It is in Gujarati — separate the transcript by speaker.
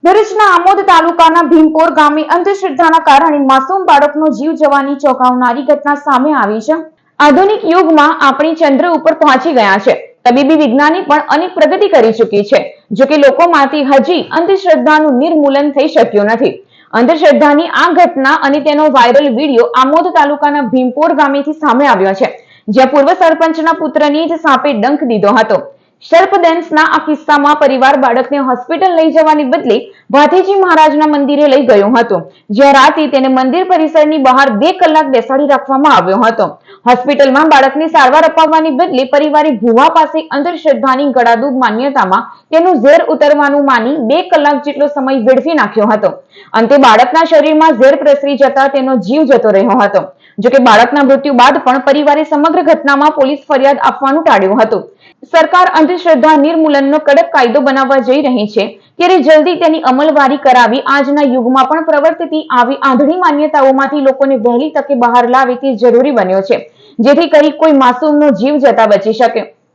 Speaker 1: ભરૂચના આમોદ તાલુકાના ભીમપોર ગામે અંધશ્રદ્ધાના કારણે માસૂમ બાળકનો જીવ જવાની ચોંકાવનારી ઘટના સામે આવી છે। આધુનિક યુગમાં આપણે ચંદ્ર ઉપર પહોંચી ગયા છે। તબીબી વિજ્ઞાની પણ અનેક પ્રગતિ કરી ચૂકી છે। જો કે લોકોમાંથી હજી અંધશ્રદ્ધાનું નિર્મૂલન થઈ શક્યું નથી। અંધશ્રદ્ધાની આ ઘટના અને તેનો વાયરલ વિડીયો આમોદ તાલુકાના ભીમપોર ગામેથી સામે આવ્યો છે, જ્યાં પૂર્વ સરપંચના પુત્રની જ સાપે ડંખ દીધો હતો। સર્પદંશના આ કિસ્સામાં પરિવાર બાળકને હોસ્પિટલ લઈ જવાની બદલે ભાથીજી મહારાજના મંદિરે લઈ ગયો હતો, જ્યાં રાતે તેને મંદિર પરિસરની બહાર 2 કલાક બેસાડી રાખવામાં આવ્યો હતો। હોસ્પિટલમાં બાળકને સારવાર અપાવવાની બદલે પરિવારે ભુવા પાસે અંધશ્રદ્ધાની ગળાડૂબ માન્યતામાં તેનું ઝેર ઉતરવાનું માની 2 કલાક જેટલો સમય વેડફી નાખ્યો હતો। અંતે બાળકના શરીરમાં ઝેર પ્રસરી જતા તેનો જીવ જતો રહ્યો હતો। જોકે બાળકના મૃત્યુ બાદ પણ પરિવારે સમગ્ર ઘટનામાં પોલીસ ફરિયાદ આપવાનું ટાળ્યું હતું। સરકાર અંધશ્રદ્ધા નિર્મૂલનનો કડક કાયદો બનાવવા જઈ રહી છે, ત્યારે જલ્દી તેની અમલવારી કરાવી આજના યુગમાં પણ પ્રવર્તતી આવી આંધળી માન્યતાઓમાંથી લોકોને વહેલી તકે બહાર લાવે તે જરૂરી બન્યો છે, જેથી કરી કોઈ માસૂમનો જીવ જતા બચી શકે।